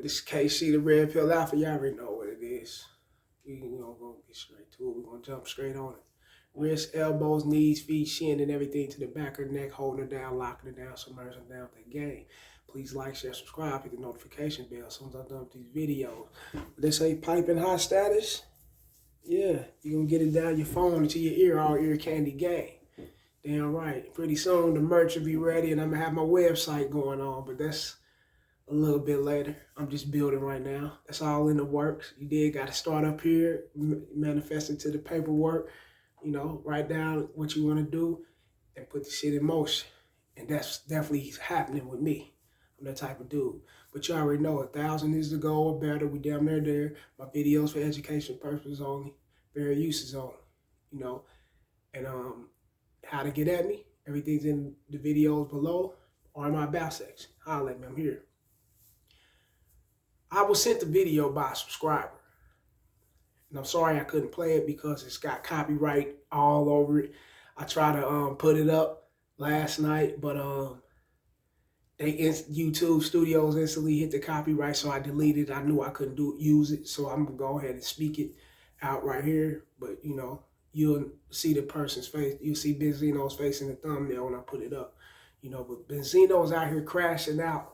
This KC, the red pill alpha. Y'all already know what it is. We gonna go get straight to it. We're gonna jump straight on it. Wrists, elbows, knees, feet, shin, and everything to the back of the neck, holding her down, locking her down, submerging her down with that game. Please like, share, subscribe, hit the notification bell as soon as I'm done with these videos. They say piping hot status. Yeah, you're gonna get it down your phone into your ear, all ear candy game. Damn right. Pretty soon the merch will be ready and I'm gonna have my website going on, but that's a little bit later. I'm just building right now. That's all in the works. You did got to start up here, manifest into the paperwork, you know, write down what you want to do and put the shit in motion. And that's definitely happening with me. I'm that type of dude. But you already know 1,000 is the goal or better. We damn near there. My videos for education purposes only, fair uses only, you know. And how to get at me, everything's in the videos below or in my about section. Holler at me, I'm here. I was sent the video by a subscriber. And I'm sorry I couldn't play it because it's got copyright all over it. I tried to put it up last night, but YouTube Studios instantly hit the copyright, so I deleted it. I knew I couldn't use it, so I'm gonna go ahead and speak it out right here. But you know, you'll see the person's face. You'll see Benzino's face in the thumbnail when I put it up. You know, but Benzino's out here crashing out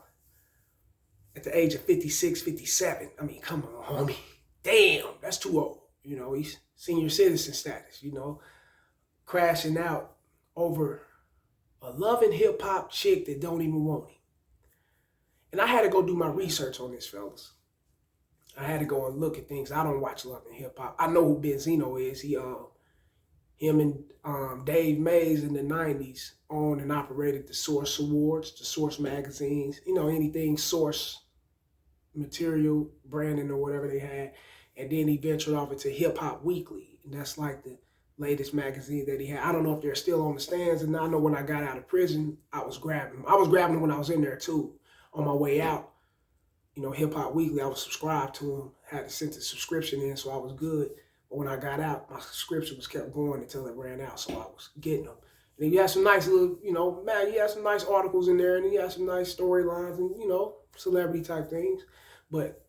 at the age of 56, 57. I mean, come on, homie. Damn, that's too old. You know, he's senior citizen status, you know, crashing out over a loving hip hop chick that don't even want him. And I had to go do my research on this, fellas. I had to go and look at things. I don't watch Love and Hip Hop. I know who Benzino is. Him and Dave Mays in the 90s owned and operated the Source Awards, the Source magazines, you know, anything Source material, branding or whatever they had. And then he ventured off into Hip Hop Weekly. And that's like the latest magazine that he had. I don't know if they're still on the stands. And I know when I got out of prison, I was grabbing them. I was grabbing them when I was in there too, on my way out. You know, Hip Hop Weekly, I was subscribed to them. Had to send the subscription in, so I was good. But when I got out, my subscription was kept going until it ran out, so I was getting them. And then you had some nice little, you know, man, you had some nice articles in there, and then you had some nice storylines and, you know, celebrity type things. But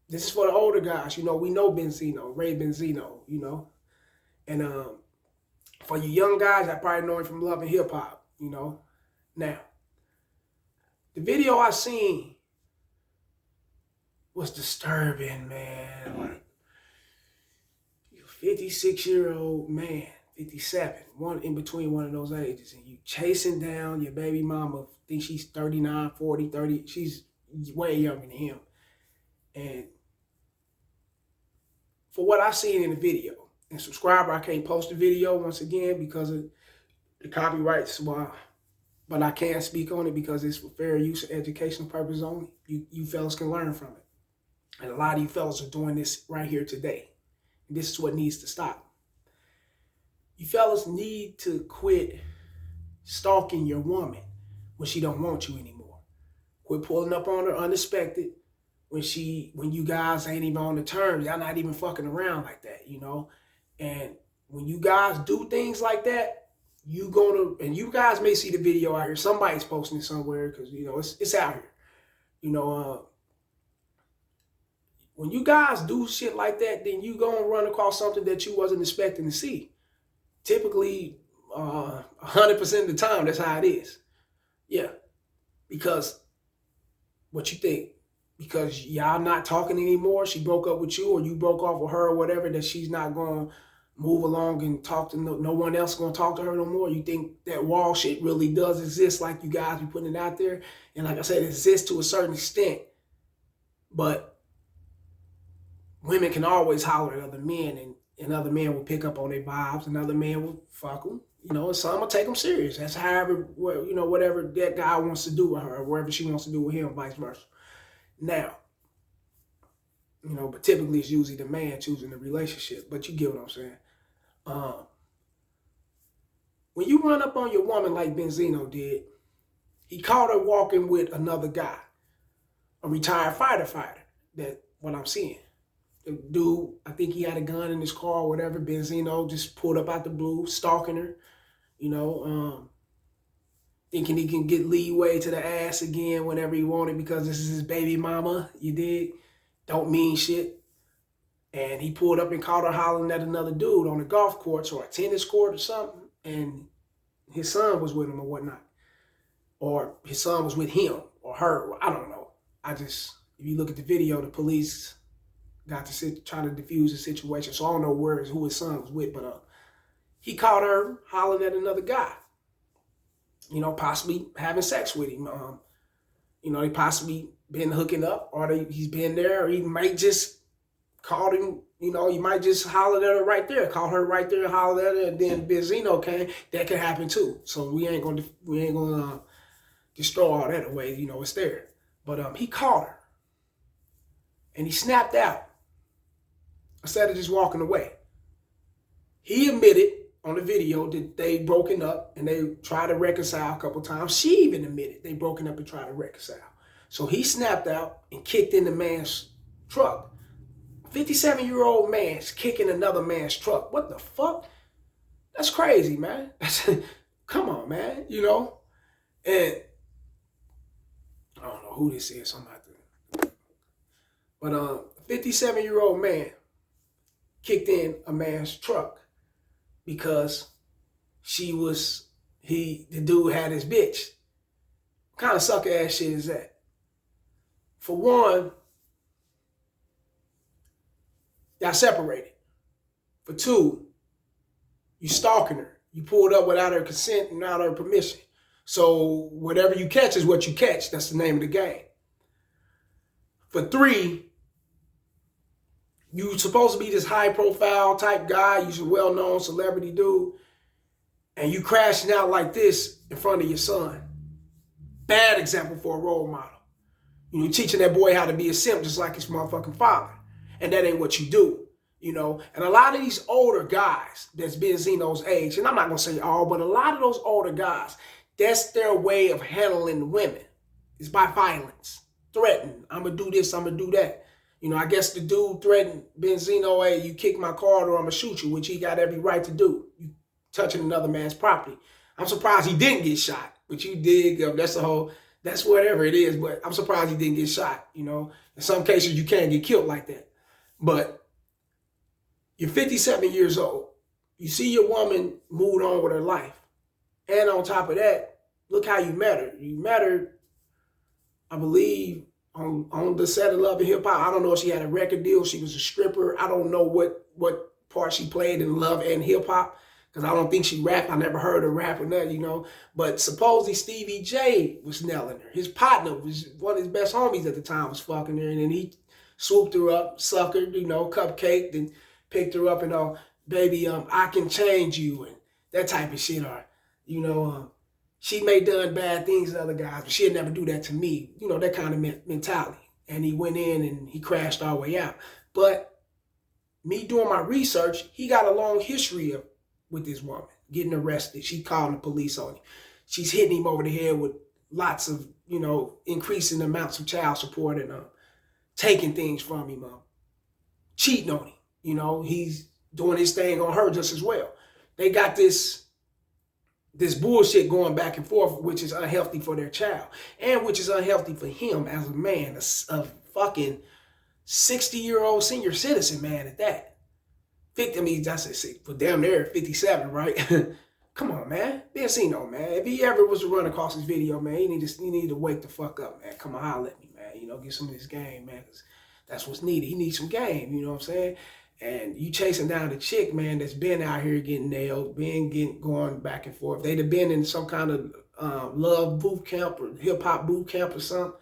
this is for the older guys. You know, we know Benzino, Ray Benzino, you know. And for you young guys, I probably know him from Love and Hip Hop, you know. Now, the video I seen was disturbing, man. Like, 56-year-old man, 57, one in between one of those ages, and you chasing down your baby mama, think she's 39, 40, 30, she's way younger than him. And for what I seen in the video, and subscriber, I can't post the video once again because of the copyrights, but I can speak on it because it's for fair use and educational purposes only. You fellas can learn from it. And a lot of you fellas are doing this right here today. And this is what needs to stop. You fellas need to quit stalking your woman when she don't want you anymore. Quit pulling up on her unexpected when you guys ain't even on the terms. Y'all not even fucking around like that, you know? And when you guys do things like that, and you guys may see the video out here. Somebody's posting it somewhere because, you know, it's out here. You know, when you guys do shit like that, then you gonna run across something that you wasn't expecting to see. Typically, 100% of the time, that's how it is. Yeah, because what you think? Because y'all not talking anymore, she broke up with you, or you broke off with her, or whatever, that she's not gonna move along and talk to no one else gonna talk to her no more. You think that wall shit really does exist, like you guys be putting it out there? And like I said, it exists to a certain extent, but women can always holler at other men, and other men will pick up on their vibes, and other men will fuck them, you know, and some will take them serious. That's however, you know, whatever that guy wants to do with her, or whatever she wants to do with him, vice versa. Now, you know, but typically it's usually the man choosing the relationship, but you get what I'm saying. When you run up on your woman like Benzino did, he caught her walking with another guy, a retired fighter, that what I'm seeing. The dude, I think he had a gun in his car or whatever. Benzino just pulled up out the blue, stalking her, you know. thinking he can get leeway to the ass again whenever he wanted because this is his baby mama, you dig? Don't mean shit. And he pulled up and caught her hollering at another dude on the golf course or a tennis court or something, and his son was with him or whatnot. Or his son was with him or her, I don't know. If you look at the video, the police got to try to defuse the situation, so I don't know who his son was with, but he caught her hollering at another guy, you know, possibly having sex with him. You know, they possibly been hooking up, or he's been there, or he might just called him, you know, you might just holler at her right there, call her right there and holler at her, and then Benzino came. That could happen too. So we ain't gonna destroy all that away. You know, it's there. But he caught her, and he snapped out instead of just walking away. He admitted on the video that they broken up and they tried to reconcile a couple times. She even admitted they broken up and tried to reconcile. So he snapped out and kicked in the man's truck. 57-year-old man's kicking another man's truck. What the fuck? That's crazy, man. Come on, man. You know? And I don't know who this is. But a 57-year-old man kicked in a man's truck because the dude had his bitch. What kind of sucker ass shit is that? For one, y'all separated. For two, you stalking her. You pulled up without her consent and without her permission. So whatever you catch is what you catch. That's the name of the game. For three, you supposed to be this high profile type guy. You're a well-known celebrity dude. And you crashing out like this in front of your son. Bad example for a role model. You know, teaching that boy how to be a simp just like his motherfucking father. And that ain't what you do, you know. And a lot of these older guys that's Benzino's age, and I'm not going to say all, but a lot of those older guys, that's their way of handling women. It's by violence. Threatening. I'm going to do this, I'm going to do that. You know, I guess the dude threatened Benzino, hey, you kick my card or I'm going to shoot you, which he got every right to do. You touching another man's property. I'm surprised he didn't get shot, but you dig. That's whatever it is, but I'm surprised he didn't get shot, you know. In some cases, you can't get killed like that. But you're 57 years old. You see your woman moved on with her life. And on top of that, look how you met her. You met her, I believe, on the set of Love and Hip Hop. I don't know if she had a record deal. She was a stripper. I don't know what part she played in Love and Hip Hop, because I don't think she rapped. I never heard her rap or nothing, you know. But supposedly Stevie J was nailing her. His partner was one of his best homies at the time, was fucking her. And then he swooped her up, suckered, you know, cupcaked, and picked her up and all, baby, I can change you, and that type of shit. Or, you know, she may done bad things to other guys, but she'd never do that to me. You know, that kind of mentality. And he went in and he crashed our way out. But me doing my research, he got a long history with this woman, getting arrested. She calling the police on him. She's hitting him over the head with lots of, you know, increasing amounts of child support and taking things from him, cheating on him. You know, he's doing his thing on her just as well. They got this bullshit going back and forth, which is unhealthy for their child, and which is unhealthy for him as a man, a fucking 60-year-old senior citizen, man, at that. 50, I mean, that's for damn near 57, right? Come on, man. Benzino, man. If he ever was to run across this video, man, he need to wake the fuck up, man. Come on, holler at me, man. You know, get some of this game, man, because that's what's needed. He needs some game, you know what I'm saying? And you chasing down the chick, man, that's been out here getting nailed, going back and forth. They'd have been in some kind of love boot camp or hip-hop boot camp or something.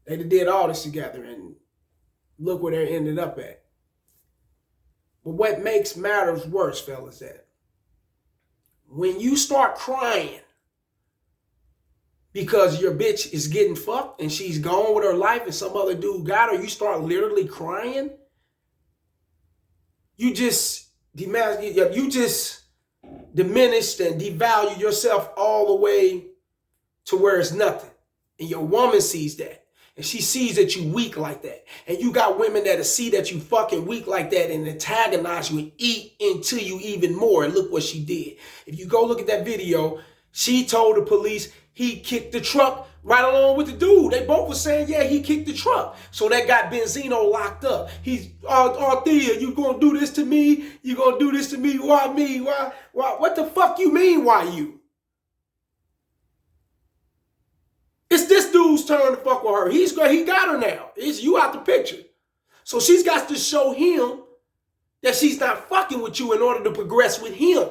They'd have did all this together, and look where they ended up at. But what makes matters worse, fellas, that when you start crying because your bitch is getting fucked and she's gone with her life and some other dude got her, you start literally crying, you just diminished and devalue yourself all the way to where it's nothing. And your woman sees that. And she sees that you weak like that. And you got women that'll see that you fucking weak like that and antagonize you and eat into you even more. And look what she did. If you go look at that video, she told the police he kicked the truck right along with the dude. They both were saying, yeah, he kicked the truck. So that got Benzino locked up. He's, Thea, you gonna do this to me? You gonna do this to me? Why me? Why? What the fuck you mean, why you? It's this dude's turn to fuck with her. He got her now. It's you out the picture. So she's got to show him that she's not fucking with you in order to progress with him.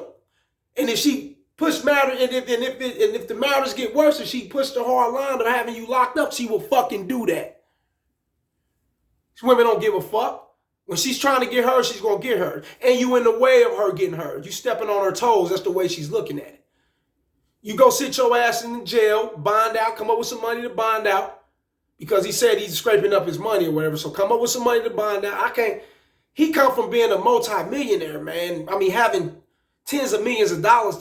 And if she push matter, and if the matters get worse, and she pushed the hard line of having you locked up, she will fucking do that. These women don't give a fuck. When she's trying to get her, she's gonna get her. And you in the way of her getting her. You stepping on her toes. That's the way she's looking at it. You go sit your ass in the jail, bond out, come up with some money to bond out, because he said he's scraping up his money or whatever. So come up with some money to bond out. He come from being a multi-millionaire, man. I mean, having tens of millions of dollars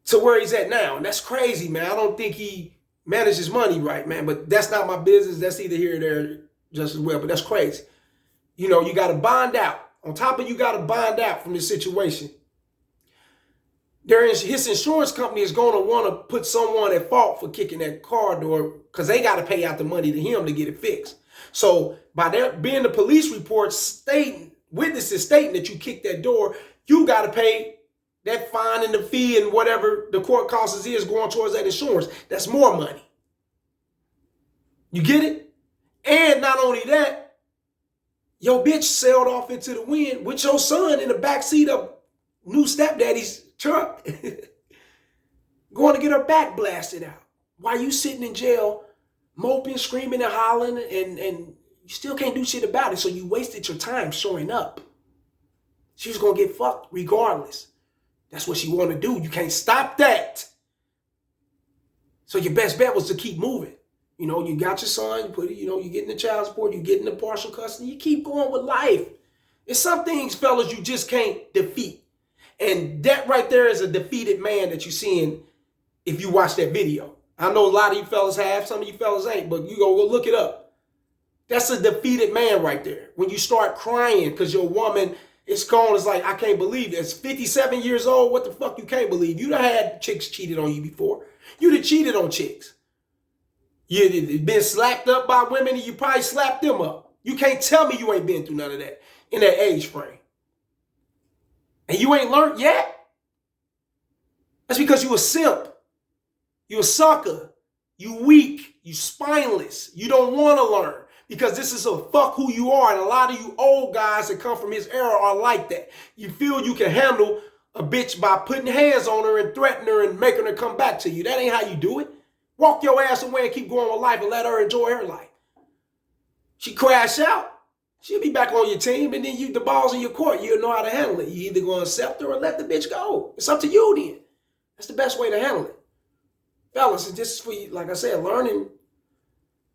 to where he's at now. And that's crazy, man. I don't think he manages money right, man. But that's not my business. That's either here or there just as well. But that's crazy. You know, you got to bond out. On top of you got to bond out from this situation. His insurance company is going to want to put someone at fault for kicking that car door because they got to pay out the money to him to get it fixed. So by there being the police report witnesses stating that you kicked that door, you got to pay that fine and the fee and whatever the court costs is going towards that insurance. That's more money. You get it? And not only that, your bitch sailed off into the wind with your son in the backseat of new stepdaddy's truck, going to get her back blasted out. While you sitting in jail, moping, screaming, and hollering, and you still can't do shit about it, so you wasted your time showing up. She was going to get fucked regardless. That's what she want to do. You can't stop that. So your best bet was to keep moving. You know, you got your son, you getting the child support, you getting the partial custody, you keep going with life. There's some things, fellas, you just can't defeat. And that right there is a defeated man that you're seeing if you watch that video. I know a lot of you fellas have, some of you fellas ain't, but you go look it up. That's a defeated man right there. When you start crying because your woman is gone, it's like, I can't believe it. It's 57 years old. What the fuck you can't believe? You done had chicks cheated on you before. You done cheated on chicks. You been slapped up by women and you probably slapped them up. You can't tell me you ain't been through none of that in that age frame. And you ain't learned yet? That's because you a simp. You a sucker. You weak. You spineless. You don't want to learn. Because this is a fuck who you are. And a lot of you old guys that come from his era are like that. You feel you can handle a bitch by putting hands on her and threatening her and making her come back to you. That ain't how you do it. Walk your ass away and keep going with life and let her enjoy her life. She crash out. She'll be back on your team, and then the ball's in your court. You'll know how to handle it. You either going to accept her or let the bitch go. It's up to you then. That's the best way to handle it. Fellas, this is for you, like I said, learning.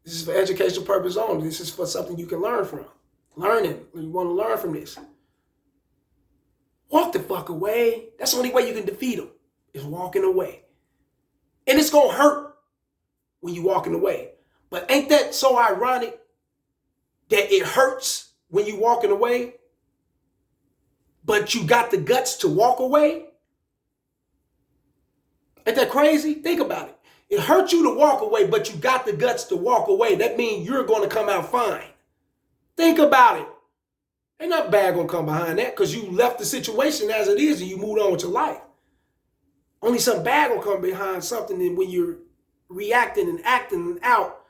This is for educational purpose only. This is for something you can learn from. Learning. You want to learn from this. Walk the fuck away. That's the only way you can defeat them, is walking away. And it's going to hurt when you're walking away. But ain't that so ironic? That it hurts when you're walking away, but you got the guts to walk away? Ain't that crazy? Think about it. It hurts you to walk away, but you got the guts to walk away. That means you're going to come out fine. Think about it. Ain't nothing bad going to come behind that because you left the situation as it is and you moved on with your life. Only something bad will come behind something when you're reacting and acting out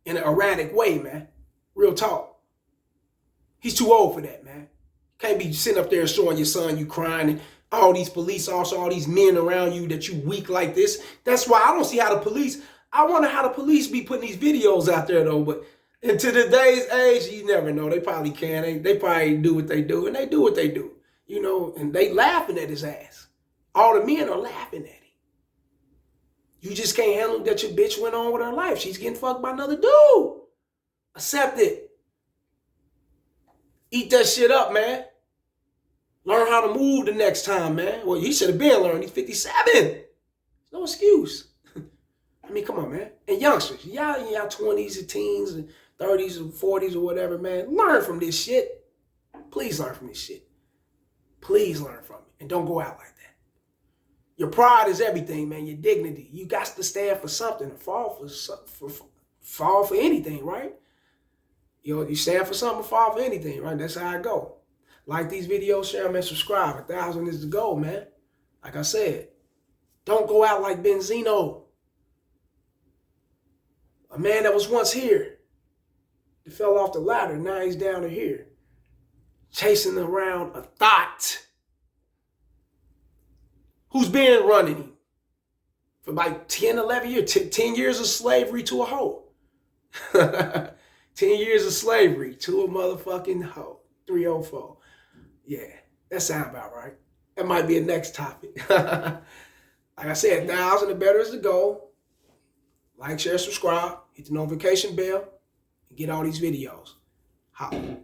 in an erratic way, man. Real talk. He's too old for that, man. Can't be sitting up there showing your son you crying and all these police officers, all these men around you that you weak like this. That's why I don't see how the police, I wonder how the police be putting these videos out there though, but into today's age, you never know. They probably can. They probably do what they do, and they do what they do, you know, and they laughing at his ass. All the men are laughing at him. You just can't handle that your bitch went on with her life. She's getting fucked by another dude. Accept it. Eat that shit up, man. Learn how to move the next time, man. Well, he should have been learned. He's 57. No excuse. I mean, come on, man. And youngsters, y'all in y'all 20s and teens and 30s and 40s or whatever, man. Learn from this shit. Please learn from this shit. Please learn from it. And don't go out like that. Your pride is everything, man. Your dignity. You got to stand for something. Fall for anything, right? You stand for something, fall for anything, right? That's how I go. Like these videos, share them, and subscribe. 1,000 is the goal, man. Like I said, don't go out like Benzino, a man that was once here. He fell off the ladder. Now he's down to here, chasing around a thought. Who's been running him for like 10, 11 years, 10 years of slavery to a hoe. 10 years of slavery to a motherfucking hoe. 304. Yeah, that sounds about right. That might be a next topic. Like I said, 1,000 or better is the goal. Like, share, subscribe, hit the notification bell, and get all these videos. Holla.